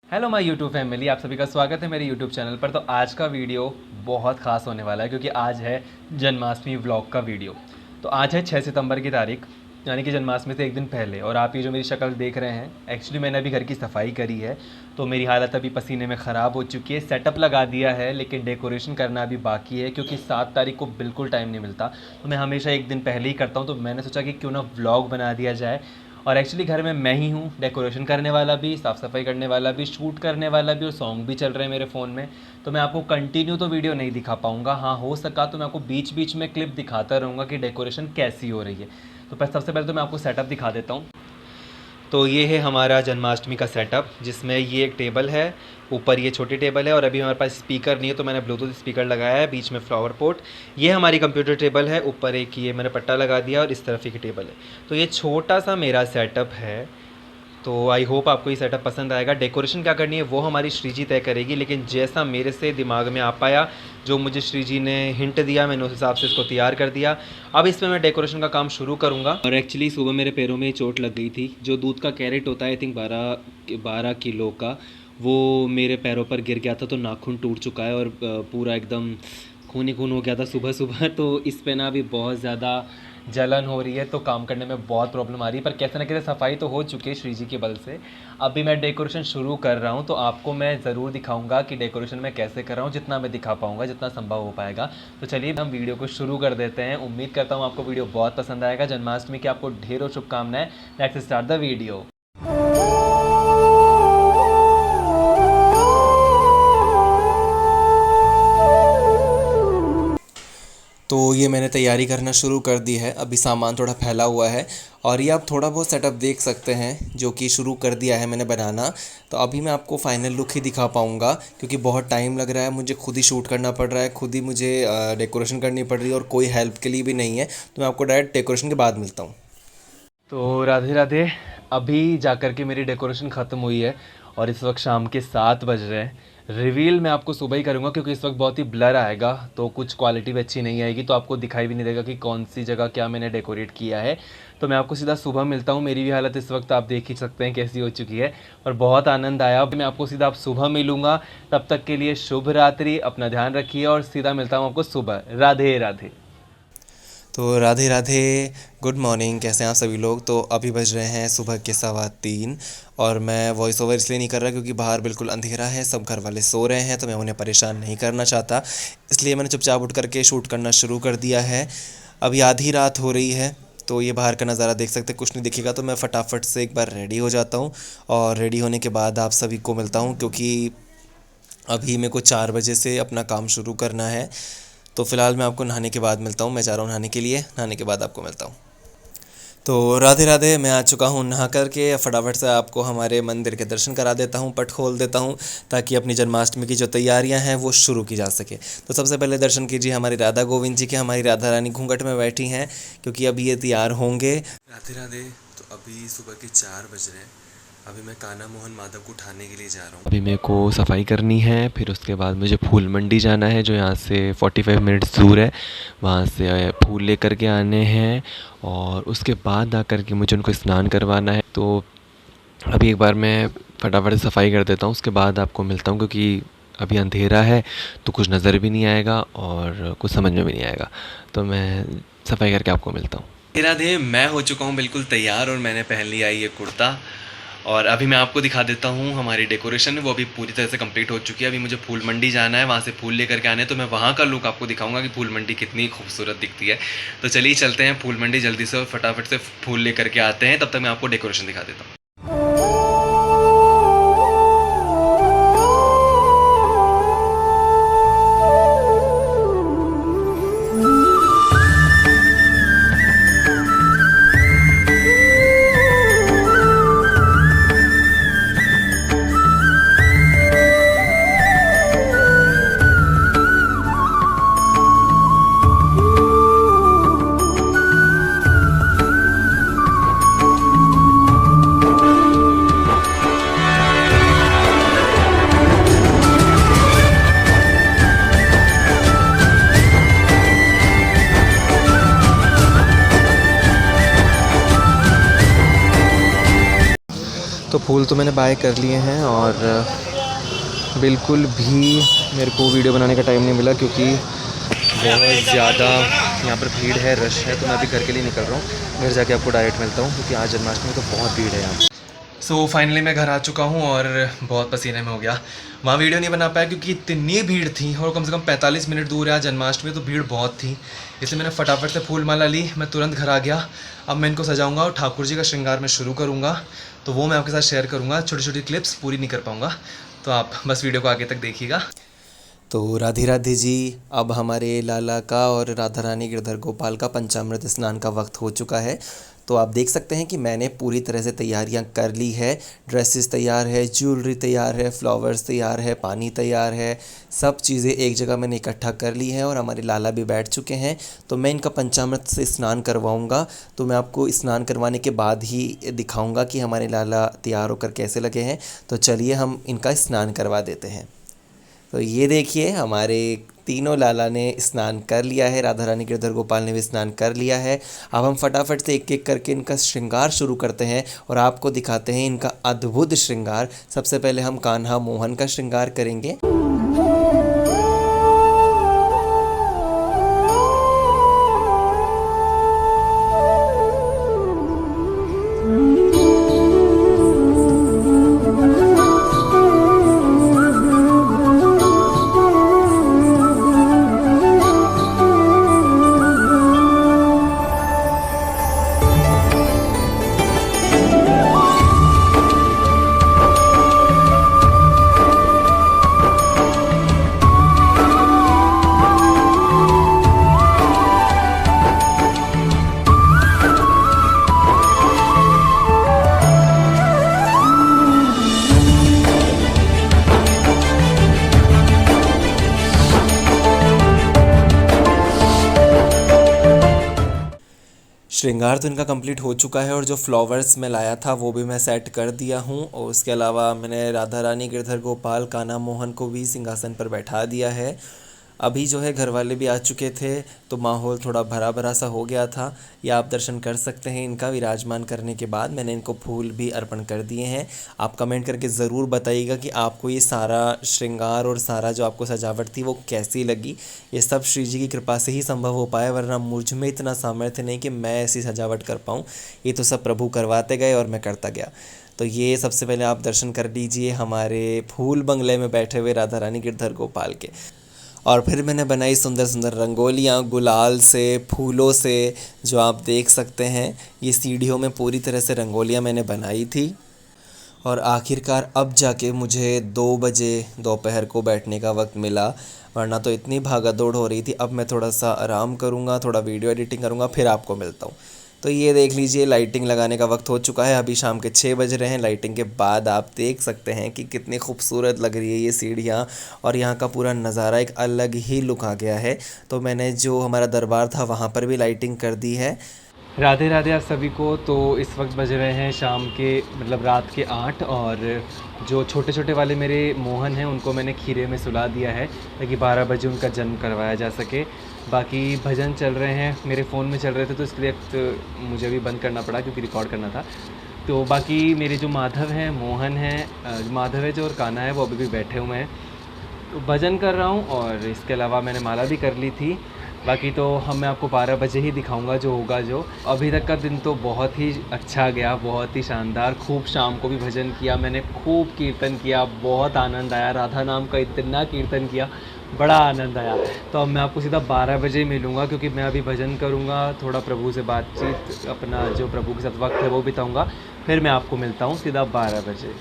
Hello my YouTube family, आप सभी का स्वागत है मेरे यूट्यूब चैनल पर। तो आज का वीडियो बहुत ख़ास होने वाला है क्योंकि आज है जन्माष्टमी व्लॉग का वीडियो। तो आज है 6 सितंबर की तारीख, यानी कि जन्माष्टमी से एक दिन पहले। और आप ये जो मेरी शक्ल देख रहे हैं, एक्चुअली मैंने अभी घर की सफाई करी है, तो मेरी हालत अभी पसीने में ख़राब हो चुकी है। सेटअप लगा दिया है लेकिन डेकोरेशन करना अभी बाकी है क्योंकि 7 तारीख को बिल्कुल टाइम नहीं मिलता। तो मैं हमेशा एक दिन पहले ही करता हूँ। तो मैंने सोचा कि क्यों ना व्लॉग बना दिया जाए। और एक्चुअली घर में मैं ही हूँ, डेकोरेशन करने वाला भी, साफ़ सफाई करने वाला भी, शूट करने वाला भी, और सॉन्ग भी चल रहे हैं मेरे फ़ोन में। तो मैं आपको कंटिन्यू तो वीडियो नहीं दिखा पाऊँगा। हाँ, हो सका तो मैं आपको बीच बीच में क्लिप दिखाता रहूँगा कि डेकोरेशन कैसी हो रही है। तो सबसे पहले तो मैं आपको सेटअप दिखा देता हूँ। तो ये है हमारा जन्माष्टमी का सेटअप, जिसमें ये एक टेबल है, ऊपर ये छोटी टेबल है, और अभी हमारे पास स्पीकर नहीं है तो मैंने ब्लूटूथ स्पीकर लगाया है। बीच में फ्लावर पॉट, ये हमारी कंप्यूटर टेबल है, ऊपर एक ये मैंने पट्टा लगा दिया और इस तरफ एक टेबल है। तो ये छोटा सा मेरा सेटअप है। तो आई होप आपको ये सेटअप पसंद आएगा। डेकोरेशन क्या करनी है वो हमारी श्रीजी तय करेगी, लेकिन जैसा मेरे से दिमाग में आ पाया, जो मुझे श्रीजी ने हिंट दिया, मैंने उस हिसाब से इसको तैयार कर दिया। अब इसमें मैं डेकोरेशन का काम शुरू करूँगा। और एक्चुअली सुबह मेरे पैरों में चोट लग गई थी। जो दूध का कैरेट होता है, आई थिंक 12 किलो का, वो मेरे पैरों पर गिर गया था, तो नाखून टूट चुका है और पूरा एकदम खून ही खून हो गया था सुबह सुबह। तो इस पे ना अभी बहुत ज़्यादा जलन हो रही है, तो काम करने में बहुत प्रॉब्लम आ रही है। पर कैसे ना कैसे सफाई तो हो चुकी है श्रीजी के बल से। अभी मैं डेकोरेशन शुरू कर रहा हूँ, तो आपको मैं ज़रूर दिखाऊंगा कि डेकोरेशन मैं कैसे कर रहा हूँ, जितना मैं दिखा पाऊँगा, जितना संभव हो पाएगा। तो चलिए हम वीडियो को शुरू कर देते हैं। उम्मीद करता हूँ आपको वीडियो बहुत पसंद आएगा। जन्माष्टमी की आपको ढेरों शुभकामनाएं। Let's start the video. तो ये मैंने तैयारी करना शुरू कर दी है। अभी सामान थोड़ा फैला हुआ है और ये आप थोड़ा बहुत सेटअप देख सकते हैं, जो कि शुरू कर दिया है मैंने बनाना। तो अभी मैं आपको फाइनल लुक ही दिखा पाऊँगा क्योंकि बहुत टाइम लग रहा है, मुझे खुद ही शूट करना पड़ रहा है, खुद ही मुझे डेकोरेशन करनी पड़ रही है और कोई हेल्प के लिए भी नहीं है। तो मैं आपको डायरेक्ट डेकोरेशन के बाद मिलता हूँ। तो राधे राधे। अभी जाकर के मेरी डेकोरेशन ख़त्म हुई है और इस वक्त शाम के 7 बज रहे हैं। रिवील मैं आपको सुबह ही करूँगा क्योंकि इस वक्त बहुत ही ब्लर आएगा, तो कुछ क्वालिटी भी अच्छी नहीं आएगी, तो आपको दिखाई भी नहीं देगा कि कौन सी जगह क्या मैंने डेकोरेट किया है। तो मैं आपको सीधा सुबह मिलता हूँ। मेरी भी हालत इस वक्त आप देख ही सकते हैं कैसी हो चुकी है, और बहुत आनंद आया। मैं आपको सीधा आप सुबह मिलूँगा। तब तक के लिए शुभ रात्रि, अपना ध्यान रखिए और सीधा मिलता हूँ आपको सुबह। राधे राधे। तो राधे राधे, गुड मॉर्निंग, कैसे हैं आप सभी लोग। तो अभी बज रहे हैं सुबह के 3:15 और मैं वॉइस ओवर इसलिए नहीं कर रहा क्योंकि बाहर बिल्कुल अंधेरा है, सब घर वाले सो रहे हैं, तो मैं उन्हें परेशान नहीं करना चाहता, इसलिए मैंने चुपचाप उठ करके शूट करना शुरू कर दिया है। अभी आधी रात हो रही है, तो ये बाहर का नज़ारा देख सकते हैं, कुछ नहीं दिखेगा। तो मैं फटाफट से एक बार रेडी हो जाता हूँ और रेडी होने के बाद आप सभी को मिलता हूँ, क्योंकि अभी मेरे को 4 बजे से अपना काम शुरू करना है। तो फ़िलहाल मैं आपको नहाने के बाद मिलता हूँ। मैं जा रहा हूँ नहाने के लिए, नहाने के बाद आपको मिलता हूँ। तो राधे राधे, मैं आ चुका हूँ नहा करके। फटाफट से आपको हमारे मंदिर के दर्शन करा देता हूँ, पट खोल देता हूँ, ताकि अपनी जन्माष्टमी की जो तैयारियाँ हैं वो शुरू की जा सके। तो सबसे पहले दर्शन कीजिए हमारी राधा गोविंद जी के। हमारी राधा रानी घूंघट में बैठी हैं क्योंकि अभी ये तैयार होंगे। राधे राधे। तो अभी सुबह के 4 बज रहे हैं। अभी मैं कान्हा मोहन माधव को उठाने के लिए जा रहा हूँ। अभी मेरे को सफाई करनी है, फिर उसके बाद मुझे फूल मंडी जाना है, जो यहाँ से 45 मिनट्स दूर है। वहाँ से फूल लेकर के आने हैं और उसके बाद आकर के मुझे उनको स्नान करवाना है। तो अभी एक बार मैं फटाफट से सफाई कर देता हूँ, उसके बाद आपको मिलता हूँ, क्योंकि अभी अंधेरा है तो कुछ नज़र भी नहीं आएगा और कुछ समझ में भी नहीं आएगा। तो मैं सफाई करके आपको मिलता हूँ। राधे, मैं हो चुका हूँ बिल्कुल तैयार और मैंने पहन लिया ये कुर्ता। और अभी मैं आपको दिखा देता हूँ हमारी डेकोरेशन, वो अभी पूरी तरह से कंप्लीट हो चुकी है। अभी मुझे फूल मंडी जाना है, वहाँ से फूल लेकर के आने हैं, तो मैं वहाँ का लुक आपको दिखाऊंगा कि फूल मंडी कितनी खूबसूरत दिखती है। तो चलिए चलते हैं फूल मंडी जल्दी से और फटाफट से फूल लेकर के आते हैं। तब तक मैं आपको डेकोरेशन दिखा देता हूँ। फूल तो मैंने बाय कर लिए हैं और बिल्कुल भी मेरे को वीडियो बनाने का टाइम नहीं मिला क्योंकि बहुत ज़्यादा यहाँ पर भीड़ है, रश है। तो मैं अभी घर के लिए निकल रहा हूँ, घर जाके आपको डायरेक्ट मिलता हूँ क्योंकि आज जन्माष्टमी तो बहुत भीड़ है यहाँ। सो फाइनली मैं घर आ चुका हूँ और बहुत पसीने में हो गया। वहाँ वीडियो नहीं बना पाया क्योंकि इतनी भीड़ थी और कम से कम 45 मिनट दूर है आज जन्माष्टमी, तो भीड़ बहुत थी। इसलिए मैंने फटाफट से फूल माला ली, मैं तुरंत घर आ गया। अब मैं इनको सजाऊंगा और ठाकुर जी का श्रृंगार मैं शुरू करूँगा, तो वो मैं आपके साथ शेयर करूँगा। छोटी छोटी क्लिप्स पूरी नहीं कर पाऊँगा, तो आप बस वीडियो को आगे तक देखिएगा। तो राधे राधे जी, अब हमारे लाला का और राधा रानी गिरधर गोपाल का पंचामृत स्नान का वक्त हो चुका है। तो आप देख सकते हैं कि मैंने पूरी तरह से तैयारियां कर ली है। ड्रेसेस तैयार है, ज्वेलरी तैयार है, फ्लावर्स तैयार है, पानी तैयार है, सब चीज़ें एक जगह मैंने इकट्ठा कर ली है और हमारे लाला भी बैठ चुके हैं। तो मैं इनका पंचामृत से स्नान करवाऊंगा, तो मैं आपको स्नान करवाने के बाद ही दिखाऊंगा कि हमारे लाला तैयार होकर कैसे लगे हैं। तो चलिए हम इनका स्नान करवा देते हैं। तो ये देखिए हमारे तीनों लाला ने स्नान कर लिया है, राधा रानी गिरधर गोपाल ने भी स्नान कर लिया है। अब हम फटाफट से एक एक करके इनका श्रृंगार शुरू करते हैं और आपको दिखाते हैं इनका अद्भुत श्रृंगार। सबसे पहले हम कान्हा मोहन का श्रृंगार करेंगे। श्रृंगार तो इनका कंप्लीट हो चुका है और जो फ्लावर्स मैं लाया था वो भी मैं सेट कर दिया हूँ। और उसके अलावा मैंने राधा रानी गिरधर गोपाल कान्हा मोहन को भी सिंहासन पर बैठा दिया है। अभी जो है घर वाले भी आ चुके थे तो माहौल थोड़ा भरा भरा सा हो गया था। ये आप दर्शन कर सकते हैं इनका विराजमान करने के बाद मैंने इनको फूल भी अर्पण कर दिए हैं। आप कमेंट करके ज़रूर बताइएगा कि आपको ये सारा श्रृंगार और सारा जो आपको सजावट थी वो कैसी लगी। ये सब श्री जी की कृपा से ही संभव हो पाया, वरना मुझ में इतना सामर्थ्य नहीं कि मैं ऐसी सजावट कर पाऊँ। ये तो सब प्रभु करवाते गए और मैं करता गया। तो ये सबसे पहले आप दर्शन कर लीजिए हमारे फूल बंगले में बैठे हुए राधा रानी गिरधर गोपाल के। और फिर मैंने बनाई सुंदर सुंदर रंगोलियाँ गुलाल से, फूलों से, जो आप देख सकते हैं। ये सीढ़ियों में पूरी तरह से रंगोलियाँ मैंने बनाई थी। और आखिरकार अब जाके मुझे 2 बजे दोपहर को बैठने का वक्त मिला, वरना तो इतनी भागा दौड़ हो रही थी। अब मैं थोड़ा सा आराम करूँगा, थोड़ा वीडियो एडिटिंग करूँगा, फिर आपको मिलता हूँ। तो ये देख लीजिए लाइटिंग लगाने का वक्त हो चुका है। अभी शाम के 6 बज रहे हैं। लाइटिंग के बाद आप देख सकते हैं कि कितनी खूबसूरत लग रही है ये सीढ़ियाँ और यहाँ का पूरा नज़ारा एक अलग ही लुक आ गया है। तो मैंने जो हमारा दरबार था वहाँ पर भी लाइटिंग कर दी है। राधे राधे आप सभी को। तो इस वक्त बज रहे हैं शाम के रात के 8 और जो छोटे छोटे वाले मेरे मोहन हैं उनको मैंने खीरे में सुला दिया है ताकि 12 बजे उनका जन्म करवाया जा सके। बाकी भजन चल रहे हैं, मेरे फ़ोन में चल रहे थे तो इसलिए मुझे भी बंद करना पड़ा क्योंकि रिकॉर्ड करना था। तो बाकी मेरे जो माधव हैं, मोहन हैं, माधव है जो और कान्हा है वो अभी भी बैठे हुए हैं। तो भजन कर रहा हूँ और इसके अलावा मैंने माला भी कर ली थी। बाकी तो मैं आपको 12 बजे ही दिखाऊंगा जो होगा। जो अभी तक का दिन तो बहुत ही अच्छा गया, बहुत ही शानदार। खूब शाम को भी भजन किया मैंने, खूब कीर्तन किया, बहुत आनंद आया। राधा नाम का इतना कीर्तन किया, बड़ा आनंद आया। तो अब मैं आपको सीधा 12 बजे मिलूँगा क्योंकि मैं अभी भजन करूँगा, थोड़ा प्रभु से बातचीत, अपना जो प्रभु के साथ वक्त है वो बिताऊँगा। फिर मैं आपको मिलता हूँ सीधा 12 बजे।